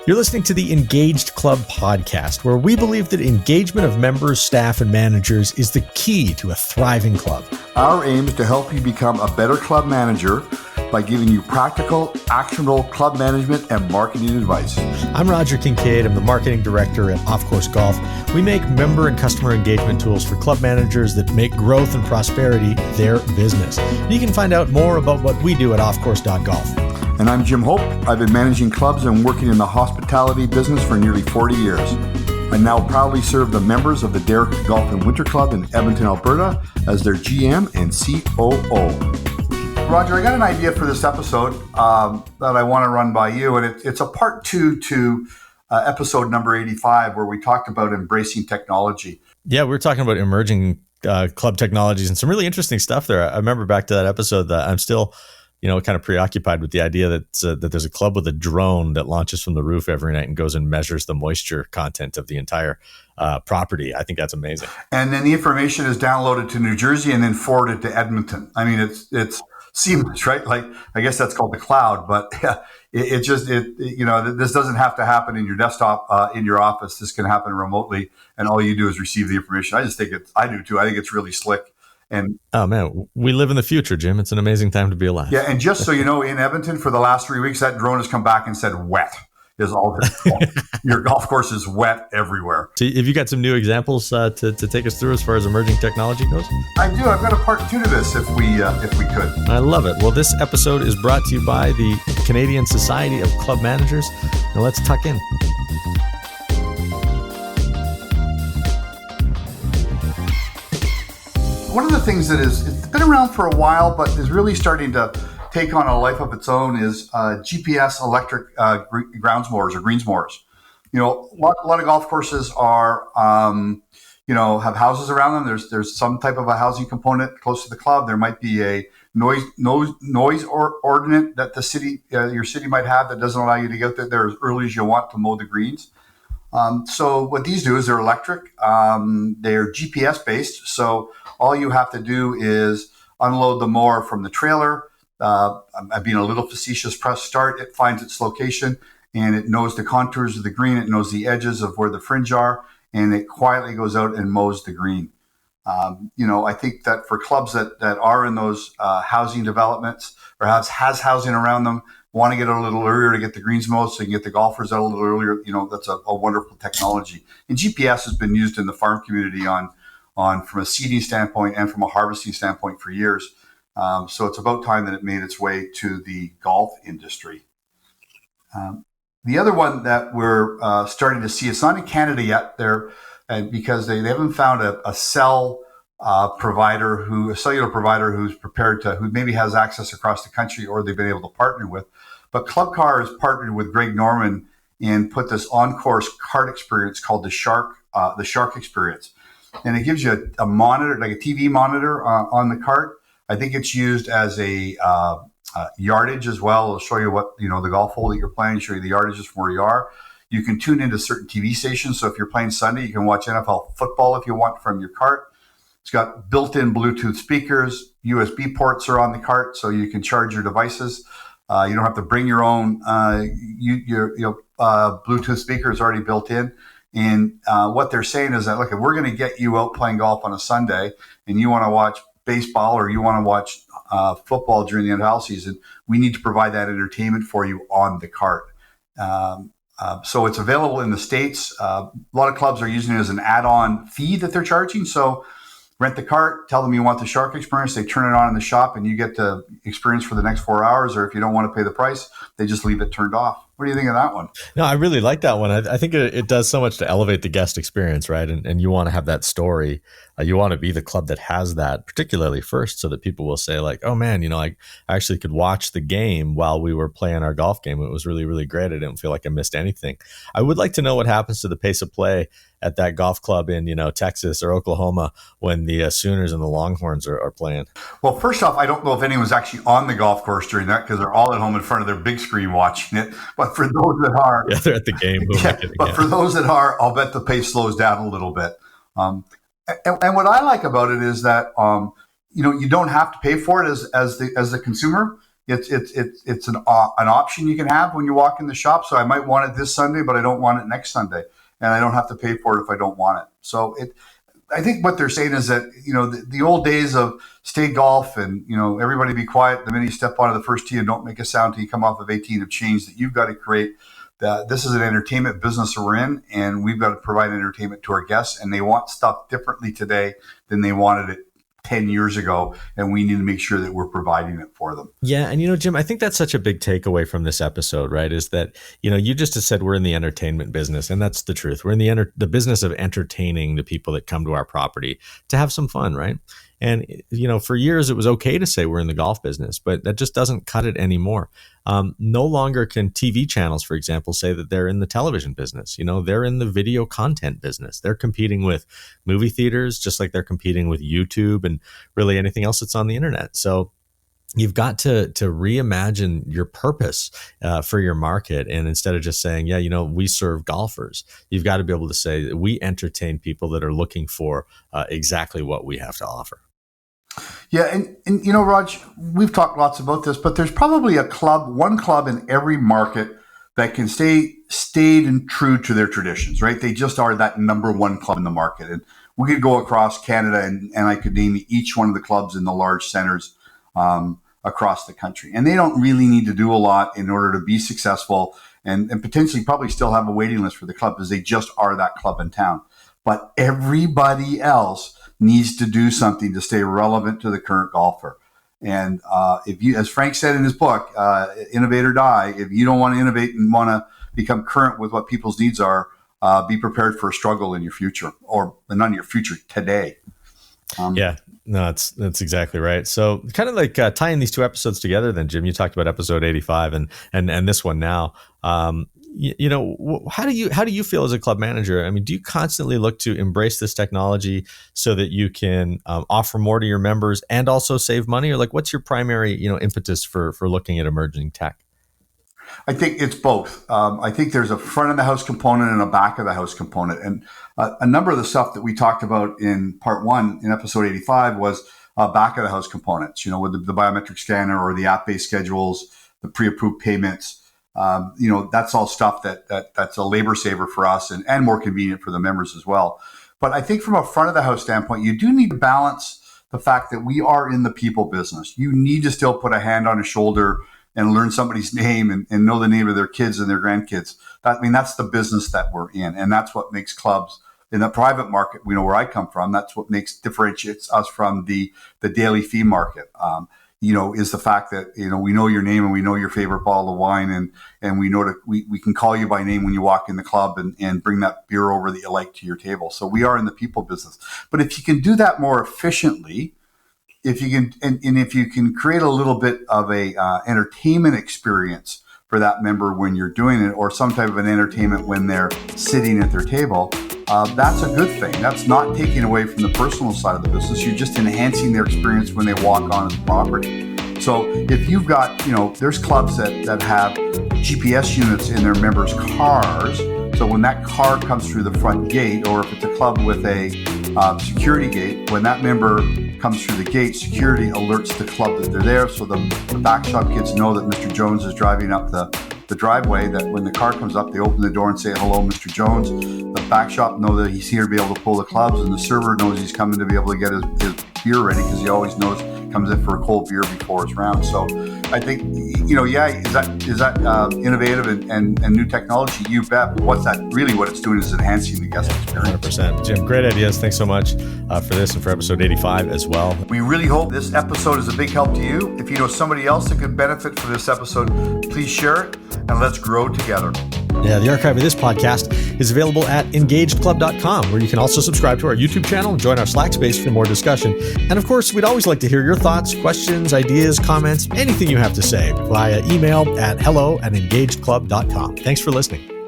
You're listening to the Engaged Club podcast, where we believe that engagement of members, staff, and managers is the key to a thriving club. Our aim is to help you become a better club manager by giving you practical, actionable club management and marketing advice. I'm Roger Kincaid. I'm the marketing director at Off Course Golf. We make member and customer engagement tools for club managers that make growth and prosperity their business. You can find out more about what we do at offcourse.golf. And I'm Jim Hope. I've been managing clubs and working in the hospitality business for nearly 40 years. I now proudly serve the members of the Derrick Golf and Winter Club in Edmonton, Alberta as their GM and COO. Roger, I got an idea for this episode that I want to run by you, and it's a part two to episode number 85, where we talked about embracing technology. Yeah, we were talking about emerging club technologies and some really interesting stuff there. I remember back to that episode that I'm still kind of preoccupied with the idea that there's a club with a drone that launches from the roof every night and goes and measures the moisture content of the entire property. I think that's amazing. And then the information is downloaded to New Jersey and then forwarded to Edmonton. I mean, it's seamless, right? Like, I guess that's called the cloud, but this doesn't have to happen in your desktop, in your office. This can happen remotely, and all you do is receive the information. I do too. I think it's really slick. And oh man, we live in the future, Jim. It's an amazing time to be alive. Yeah, and just so you know, in Edmonton for the last 3 weeks, that drone has come back and said wet is all. Your golf course is wet everywhere. So have you got some new examples to take us through as far as emerging technology goes? I do. I've got a part two to this if we could. I love it. Well, this episode is brought to you by the Canadian Society of Club Managers. Now let's tuck in. One of the things it's been around for a while, but is really starting to take on a life of its own is GPS electric grounds mowers or greens mowers. A lot of golf courses are, have houses around them. There's some type of a housing component close to the club. There might be a noise ordinance that the city, your city might have that doesn't allow you to get there as early as you want to mow the greens. So what these do is they're electric. They're GPS based. So all you have to do is unload the mower from the trailer. I'm being a little facetious. Press start. It finds its location and it knows the contours of the green. It knows the edges of where the fringe are, and it quietly goes out and mows the green. I think that for clubs that are in those housing developments or has housing around them, want to get out a little earlier to get the greens mowed so you can get the golfers out a little earlier, that's a wonderful technology. And GPS has been used in the farm community on from a seeding standpoint and from a harvesting standpoint for years. So it's about time that it made its way to the golf industry. The other one that we're starting to see, it's not in Canada yet, because they haven't found a cellular provider who's prepared to, who maybe has access across the country or they've been able to partner with. But Club Car has partnered with Greg Norman and put this on-course cart experience called the Shark experience. And it gives you a monitor, like a TV monitor on the cart. I think it's used as a yardage as well. It'll show you what, the golf hole that you're playing, show you the yardages from where you are. You can tune into certain TV stations. So if you're playing Sunday, you can watch NFL football if you want from your cart. It's got built-in Bluetooth speakers. USB ports are on the cart, so you can charge your devices. You don't have to bring your own Bluetooth speakers already built in. And what they're saying is that, look, if we're going to get you out playing golf on a Sunday and you want to watch baseball or you want to watch football during the NFL season, we need to provide that entertainment for you on the cart. So it's available in the States. A lot of clubs are using it as an add-on fee that they're charging. So rent the cart, tell them you want the Shark experience. They turn it on in the shop and you get the experience for the next 4 hours. Or if you don't want to pay the price, they just leave it turned off. What do you think of that one? No, I really like that one. I think it does so much to elevate the guest experience, right? And you want to have that story. You want to be the club that has that, particularly first, so that people will say like, oh man, I actually could watch the game while we were playing our golf game. It was really, really great. I didn't feel like I missed anything. I would like to know what happens to the pace of play at that golf club in, Texas or Oklahoma when the Sooners and the Longhorns are playing. Well, first off, I don't know if anyone's actually on the golf course during that because they're all at home in front of their big screen watching it. But for those that are, they're at the game. For those that are, I'll bet the pace slows down a little bit. And what I like about it is that you don't have to pay for it as the consumer. It's an option you can have when you walk in the shop. So I might want it this Sunday, but I don't want it next Sunday, and I don't have to pay for it if I don't want it. So I think what they're saying is that, the old days of stay golf and, everybody be quiet the minute you step onto the first tee and don't make a sound till you come off of 18 have changed, that you've got to create that this is an entertainment business that we're in, and we've got to provide entertainment to our guests, and they want stuff differently today than they wanted it 10 years ago, and we need to make sure that we're providing it for them. Yeah. And, Jim, I think that's such a big takeaway from this episode, right? Is that, you just said we're in the entertainment business, and that's the truth. We're in the business of entertaining the people that come to our property to have some fun, right? And, for years it was okay to say we're in the golf business, but that just doesn't cut it anymore. No longer can TV channels, for example, say that they're in the television business. They're in the video content business. They're competing with movie theaters, just like they're competing with YouTube and really anything else that's on the internet. So you've got to reimagine your purpose for your market. And instead of just saying, we serve golfers, you've got to be able to say that we entertain people that are looking for exactly what we have to offer. Yeah, and Raj, we've talked lots about this, but there's probably one club in every market that can stayed and true to their traditions, right? They just are that number one club in the market. And we could go across Canada and I could name each one of the clubs in the large centers across the country. And they don't really need to do a lot in order to be successful and potentially probably still have a waiting list for the club, because they just are that club in town. But everybody else needs to do something to stay relevant to the current golfer. And if you, as Frank said in his book, Innovate or Die, if you don't want to innovate and want to become current with what people's needs are, be prepared for a struggle in your future, or not in your future, today. Yeah, no, that's exactly right. So kind of like tying these two episodes together then, Jim, you talked about episode 85 and this one now. How do you feel as a club manager? I mean, do you constantly look to embrace this technology so that you can offer more to your members and also save money? Or like, what's your primary, impetus for looking at emerging tech? I think it's both. I think there's a front of the house component and a back of the house component. And a number of the stuff that we talked about in part one in episode 85 was back of the house components, with the biometric scanner or the app-based schedules, the pre-approved payments. That's all stuff that's a labor saver for us and more convenient for the members as well. But I think from a front of the house standpoint, you do need to balance the fact that we are in the people business. You need to still put a hand on a shoulder and learn somebody's name and know the name of their kids and their grandkids. That's the business that we're in. And that's what makes clubs in the private market, where I come from, that's what differentiates us from the daily fee market. Is the fact that, we know your name and we know your favorite bottle of wine and we know we can call you by name when you walk in the club and bring that beer over that you like to your table. So we are in the people business. But if you can do that more efficiently, if you can create a little bit of a entertainment experience for that member when you're doing it, or some type of an entertainment when they're sitting at their table, that's a good thing. That's not taking away from the personal side of the business. You're just enhancing their experience when they walk onto the property. So if you've got, there's clubs that have GPS units in their members' cars. So when that car comes through the front gate, or if it's a club with a security gate, when that member comes through the gate, security alerts the club that they're there. So the back shop kids know that Mr. Jones is driving up the driveway, that when the car comes up, they open the door and say, "Hello, Mr. Jones." The back shop know that he's here to be able to pull the clubs, and the server knows he's coming to be able to get his beer ready, because he always knows comes in for a cold beer before his round. So I think, is that innovative and new technology? You bet. But what's that really? What it's doing is enhancing the guest experience. 100%. Jim, great ideas. Thanks so much for this and for episode 85 as well. We really hope this episode is a big help to you. If you know somebody else that could benefit from this episode, please share it and let's grow together. Yeah, the archive of this podcast is available at engagedclub.com, where you can also subscribe to our YouTube channel and join our Slack space for more discussion. And of course, we'd always like to hear your thoughts, questions, ideas, comments, anything you have to say via email at hello@engagedclub.com. Thanks for listening.